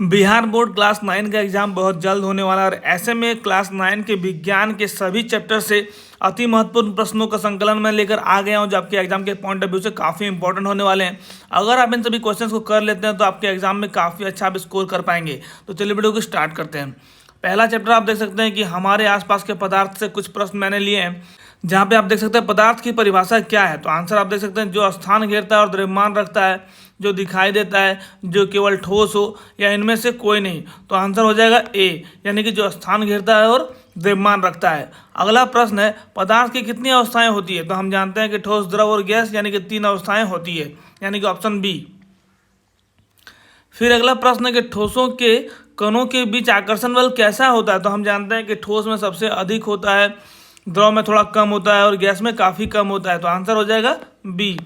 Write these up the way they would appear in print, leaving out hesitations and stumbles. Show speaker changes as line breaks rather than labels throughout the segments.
Bihar board class 9 का exam बहुत जल्द होने वाला है और ऐसे में क्लास 9 के विज्ञान के सभी चैप्टर से अति महत्वपूर्ण प्रश्नों का संकलन मैं लेकर आ गया हूं जो आपके एग्जाम के पॉइंट ऑफ व्यू से काफ़ी इंपॉर्टेंट होने वाले हैं। अगर आप इन सभी क्वेश्चंस को कर लेते हैं तो आपके एग्जाम में काफ़ी अच्छा आप स्कोर कर पाएंगे। तो चलिए वीडियो को स्टार्ट करते हैं। पहला चैप्टर आप देख सकते हैं कि हमारे आसपास के पदार्थ से कुछ प्रश्न मैंने लिए हैं, जहाँ पे आप देख सकते हैं पदार्थ की परिभाषा क्या है। तो आंसर आप देख सकते हैं जो स्थान घेरता है और द्रव्यमान रखता है, जो दिखाई देता है, जो केवल ठोस हो या इनमें से कोई नहीं। तो आंसर हो जाएगा ए, यानी कि जो स्थान घेरता है और द्रव्यमान रखता है। अगला प्रश्न है पदार्थ की कितनी अवस्थाएं होती है। तो हम जानते हैं कि ठोस, द्रव और गैस, यानी कि 3 अवस्थाएं होती है, यानी कि ऑप्शन बी। फिर अगला प्रश्न है कि ठोसों के कणों के बीच आकर्षण बल कैसा होता है। तो हम जानते हैं कि ठोस में सबसे अधिक होता है, द्रव में थोड़ा कम होता है और गैस में काफ़ी कम होता है। तो आंसर हो जाएगा बी।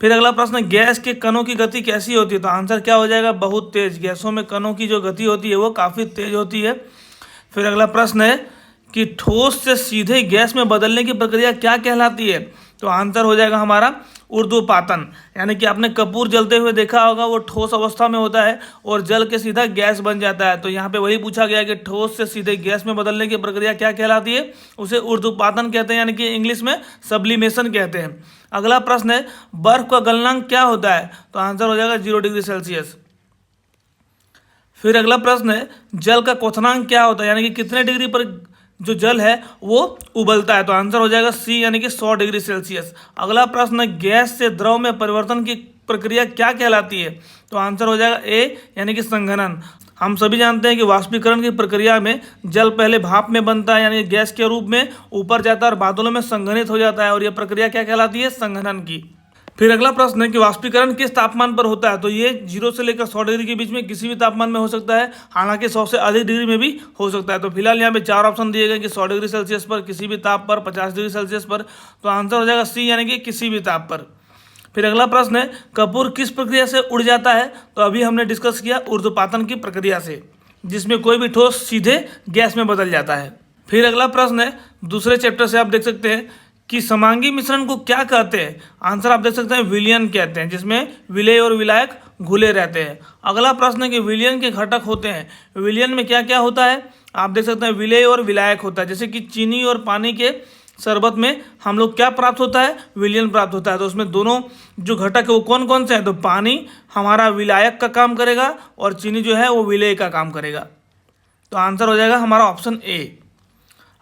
फिर अगला प्रश्न, गैस के कणों की गति कैसी होती है। तो आंसर क्या हो जाएगा, बहुत तेज। गैसों में कणों की जो गति होती है वो काफ़ी तेज होती है। फिर अगला प्रश्न है कि ठोस से सीधे गैस में बदलने की प्रक्रिया क्या कहलाती है। तो आंसर हो जाएगा हमारा ऊर्ध्वपातन, यानी कि आपने कपूर जलते हुए देखा होगा, वो ठोस अवस्था में होता है और जल के सीधा गैस बन जाता है। तो यहाँ पे वही पूछा गया कि ठोस से सीधे गैस में बदलने की प्रक्रिया क्या कहलाती है, उसे ऊर्ध्वपातन कहते हैं, यानी कि इंग्लिश में सब्लिमेशन कहते हैं। अगला प्रश्न है बर्फ का गलनांक क्या होता है। तो आंसर हो जाएगा 0 डिग्री सेल्सियस। फिर अगला प्रश्न है जल का क्वथनांक क्या होता है, यानी कि कितने डिग्री पर जो जल है वो उबलता है। तो आंसर हो जाएगा सी, यानी कि 100 डिग्री सेल्सियस। अगला प्रश्न है गैस से द्रव में परिवर्तन की प्रक्रिया क्या कहलाती है। तो आंसर हो जाएगा ए, यानी कि संघनन। हम सभी जानते हैं कि वाष्पीकरण की प्रक्रिया में जल पहले भाप में बनता है, यानी गैस के रूप में ऊपर जाता है और बादलों में संघनित हो जाता है, और यह प्रक्रिया क्या कहलाती है, संघनन की। फिर अगला प्रश्न है कि वाष्पीकरण किस तापमान पर होता है। तो ये 0 से लेकर 100 डिग्री के बीच में किसी भी तापमान में हो सकता है, हालांकि 100 से अधिक डिग्री में भी हो सकता है। तो फिलहाल यहाँ पे 4 ऑप्शन दिए गए कि 100 डिग्री सेल्सियस पर, किसी भी ताप पर, 50 डिग्री सेल्सियस पर। तो आंसर हो जाएगा सी, यानी कि किसी भी ताप पर। फिर अगला प्रश्न है कपूर किस प्रक्रिया से उड़ जाता है। तो अभी हमने डिस्कस किया ऊर्ध्वपातन की प्रक्रिया से, जिसमें कोई भी ठोस सीधे गैस में बदल जाता है। फिर अगला प्रश्न है दूसरे चैप्टर से आप देख सकते हैं कि समांगी मिश्रण को क्या कहते हैं। आंसर आप देख सकते हैं विलयन कहते हैं, जिसमें विलेय और विलायक घुले रहते हैं। अगला प्रश्न है कि विलयन के घटक होते हैं। विलयन में क्या क्या होता है, आप देख सकते हैं विलेय और विलायक होता है। जैसे कि चीनी और पानी के शरबत में हम लोग क्या प्राप्त होता है, विलयन प्राप्त होता है। तो उसमें दोनों जो घटक है वो कौन कौन से हैं। तो पानी हमारा विलायक का काम करेगा और चीनी जो है वो विलेय का काम करेगा। तो आंसर हो जाएगा हमारा ऑप्शन ए।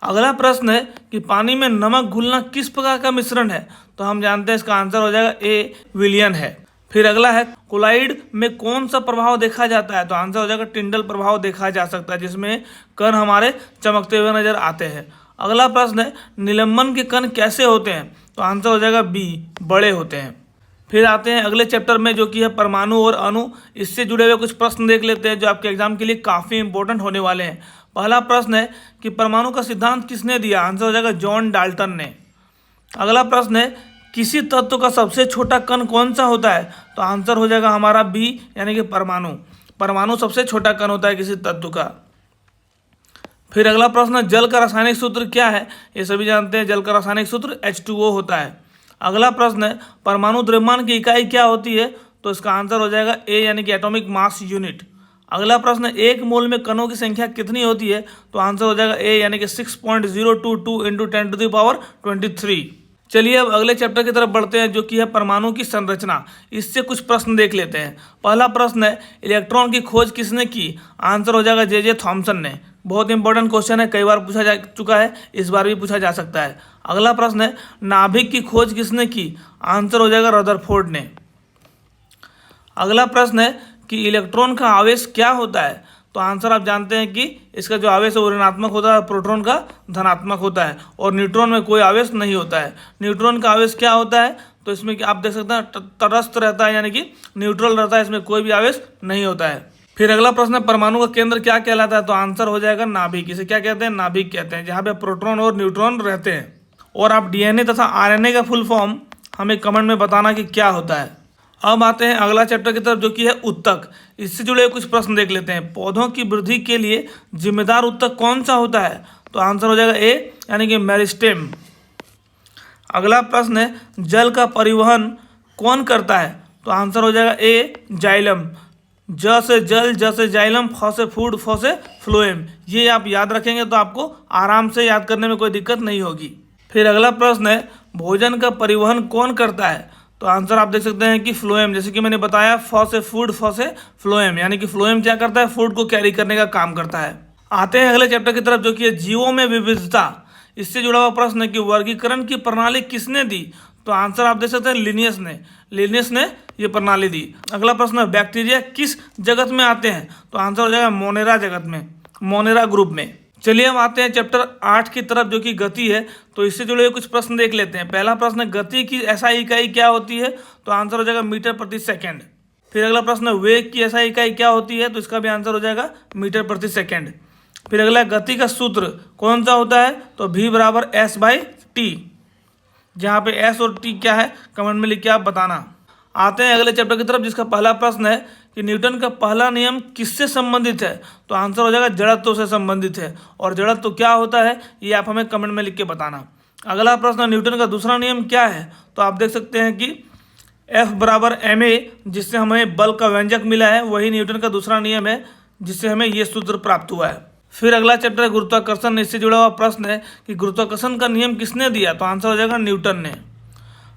अगला प्रश्न है कि पानी में नमक घुलना किस प्रकार का मिश्रण है। तो हम जानते हैं इसका आंसर हो जाएगा ए, विलयन है। फिर अगला है कोलाइड में कौन सा प्रभाव देखा जाता है। तो आंसर हो जाएगा टिंडल प्रभाव देखा जा सकता है, जिसमें कण हमारे चमकते हुए नजर आते हैं। अगला प्रश्न है निलंबन के कण कैसे होते हैं। तो आंसर हो जाएगा बी, बड़े होते हैं। फिर आते हैं अगले चैप्टर में जो कि है परमाणु और अणु। इससे जुड़े हुए कुछ प्रश्न देख लेते हैं जो आपके एग्जाम के लिए काफ़ी इंपॉर्टेंट होने वाले हैं। पहला प्रश्न है कि परमाणु का सिद्धांत किसने दिया। आंसर हो जाएगा जॉन डाल्टन ने। अगला प्रश्न है किसी तत्व का सबसे छोटा कण कौन सा होता है। तो आंसर हो जाएगा हमारा बी, यानी कि परमाणु। परमाणु सबसे छोटा कण होता है किसी तत्व का। फिर अगला प्रश्न है जल का रासायनिक सूत्र क्या है। ये सभी जानते हैं जल का रासायनिक सूत्र H2O होता है। अगला प्रश्न है परमाणु द्रव्यमान की इकाई क्या होती है। तो इसका आंसर हो जाएगा ए, यानी कि एटॉमिक मास यूनिट। अगला प्रश्न है एक मोल में कणों की संख्या कितनी होती है। तो आंसर हो जाएगा ए, यानी कि 6.022 इंटू 10⁻23। चलिए अब अगले चैप्टर की तरफ बढ़ते हैं जो कि है परमाणु की संरचना। इससे कुछ प्रश्न देख लेते हैं। पहला प्रश्न है इलेक्ट्रॉन की खोज किसने की। आंसर हो जाएगा जे थॉमसन ने। बहुत इंपॉर्टेंट क्वेश्चन है, कई बार पूछा जा चुका है, इस बार भी पूछा जा सकता है। अगला प्रश्न है नाभिक की खोज किसने की। आंसर हो जाएगा रदरफोर्ड ने। अगला प्रश्न है कि इलेक्ट्रॉन का आवेश क्या होता है। तो आंसर आप जानते हैं कि इसका जो आवेश है वो ऋणात्मक होता है, प्रोटॉन का धनात्मक होता है, और न्यूट्रॉन में कोई आवेश नहीं होता है। न्यूट्रॉन का आवेश क्या होता है। तो इसमें कि आप देख सकते हैं तटस्थ रहता है, यानी कि न्यूट्रल रहता है, इसमें कोई भी आवेश नहीं होता है। फिर अगला प्रश्न है परमाणु का केंद्र क्या कहलाता है। तो आंसर हो जाएगा नाभिक। इसे क्या कहते हैं, नाभिक कहते हैं, जहाँ पे प्रोटॉन और न्यूट्रॉन रहते हैं। और आप डीएनए तथा आरएनए का फुल फॉर्म हमें कमेंट में बताना कि क्या होता है। अब आते हैं अगला चैप्टर की तरफ जो कि है उत्तक। इससे जुड़े कुछ प्रश्न देख लेते हैं। पौधों की वृद्धि के लिए जिम्मेदार उत्तक कौन सा होता है। तो आंसर हो जाएगा ए, यानी कि मेरिस्टेम। अगला प्रश्न है जल का परिवहन कौन करता है। तो आंसर हो जाएगा ए, जाइलम। ज से जल, ज से जाइलम, फ से फूड, फ से फ्लोएम। ये आप याद रखेंगे तो आपको आराम से याद करने में कोई दिक्कत नहीं होगी। फिर अगला प्रश्न है भोजन का परिवहन कौन करता है? तो आंसर आप देख सकते हैं कि फ्लोएम। जैसे कि मैंने बताया फ से फूड, फ से फ्लोएम, यानी कि फ्लोएम क्या करता है? फूड को कैरी करने का काम करता है। आते हैं अगले चैप्टर की तरफ जो कि है जीवों में विविधता। इससे जुड़ा हुआ प्रश्न है कि वर्गीकरण की प्रणाली किसने दी? तो आंसर आप देख सकते हैं लिनियस ने ये प्रणाली दी। अगला प्रश्न है बैक्टीरिया किस जगत में आते हैं? तो आंसर हो जाएगा मोनेरा जगत में, मोनेरा ग्रुप में। चलिए हम आते हैं चैप्टर 8 की तरफ जो कि गति है। तो इससे जुड़े हुए कुछ प्रश्न देख लेते हैं। पहला प्रश्न है गति की एसआई इकाई क्या होती है? तो आंसर हो जाएगा मीटर प्रति सेकंड। फिर अगला प्रश्न है वेग की एसआई इकाई क्या होती है? तो इसका भी आंसर हो जाएगा मीटर प्रति सेकंड। फिर अगला गति का सूत्र कौन सा होता है? तो v बराबर s/t, जहाँ पे s और t क्या है कमेंट में लिख के आप बताना। आते हैं अगले चैप्टर की तरफ जिसका पहला प्रश्न है कि न्यूटन का पहला नियम किससे संबंधित है? तो आंसर हो जाएगा जड़त्व से संबंधित है। और जड़त्व क्या होता है ये आप हमें कमेंट में लिख के बताना। अगला प्रश्न न्यूटन का दूसरा नियम क्या है? तो आप देख सकते हैं कि F बराबर ma, जिससे हमें बल का व्यंजक मिला है, वही न्यूटन का दूसरा नियम है जिससे हमें ये सूत्र प्राप्त हुआ है। फिर अगला चैप्टर है गुरुत्वाकर्षण। इससे जुड़ा हुआ प्रश्न है कि गुरुत्वाकर्षण का नियम किसने दिया? तो आंसर हो जाएगा न्यूटन ने।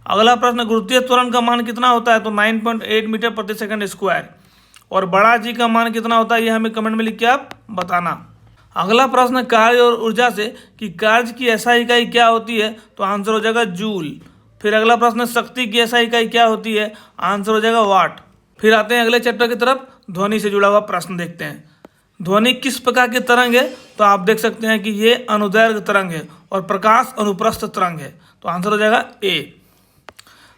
अगला प्रश्न गुरुत्वीय त्वरण का मान कितना होता है? तो 9.8 मीटर प्रति सेकंड स्क्वायर। और बड़ा जी का मान कितना होता है ये हमें कमेंट में लिख के आप बताना। अगला प्रश्न कार्य और ऊर्जा से कि कार्य की एसआई इकाई क्या होती है? तो आंसर हो जाएगा जूल। फिर अगला प्रश्न शक्ति की एसआई इकाई क्या होती है? आंसर हो जाएगा वाट। फिर आते हैं अगले चैप्टर की तरफ, ध्वनि से जुड़ा हुआ प्रश्न देखते हैं। ध्वनि किस प्रकार की तरंग है? तो आप देख सकते हैं कि ये अनुदैर्घ्य तरंग है और प्रकाश अनुप्रस्थ तरंग है। तो आंसर हो जाएगा ए।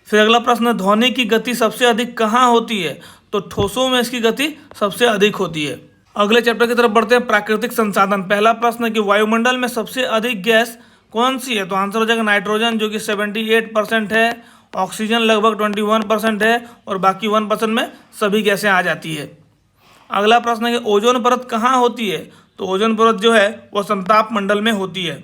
फिर अगला प्रश्न है ध्वनि की गति सबसे अधिक कहाँ होती है? तो ठोसों में इसकी गति सबसे अधिक होती है। अगले चैप्टर की तरफ बढ़ते हैं प्राकृतिक संसाधन। पहला प्रश्न है कि वायुमंडल में सबसे अधिक गैस कौन सी है? तो आंसर हो जाएगा नाइट्रोजन जो कि 78% है, ऑक्सीजन लगभग 21% है और बाकी 1% में सभी गैसें आ जाती है। अगला प्रश्न है कि ओजोन परत कहाँ होती है? तो ओजोन परत जो है वो समताप मंडल में होती है।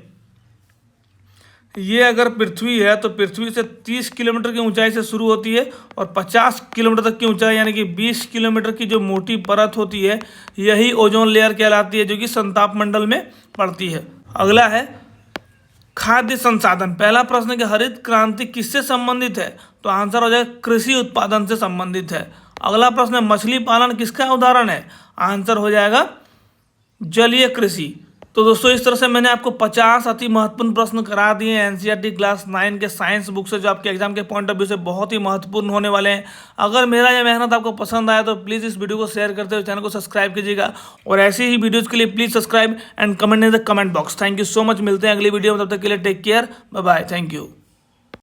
ये अगर पृथ्वी है तो पृथ्वी से 30 किलोमीटर की ऊंचाई से शुरू होती है और 50 किलोमीटर तक की ऊंचाई यानी कि 20 किलोमीटर की जो मोटी परत होती है यही ओजोन लेयर कहलाती है जो कि संताप मंडल में पड़ती है। अगला है खाद्य संसाधन। पहला प्रश्न है कि हरित क्रांति किससे संबंधित है? तो आंसर हो जाएगा कृषि उत्पादन से संबंधित है। अगला प्रश्न है मछली पालन किसका उदाहरण है? आंसर हो जाएगा जलीय कृषि। तो दोस्तों इस तरह से मैंने आपको 50 अति महत्वपूर्ण प्रश्न करा दिए हैं एनसीईआरटी क्लास 9 के साइंस बुक से, जो आपके एग्जाम के पॉइंट ऑफ व्यू से बहुत ही महत्वपूर्ण होने वाले हैं। अगर मेरा ये मेहनत आपको पसंद आया तो प्लीज़ इस वीडियो को शेयर करते हुए चैनल को सब्सक्राइब कीजिएगा और ऐसे ही वीडियोज़ के लिए please subscribe and comment in the comment box. Thank you so much. मिलते हैं अगली वीडियो में, तब तक के लिए take care, bye bye, thank you.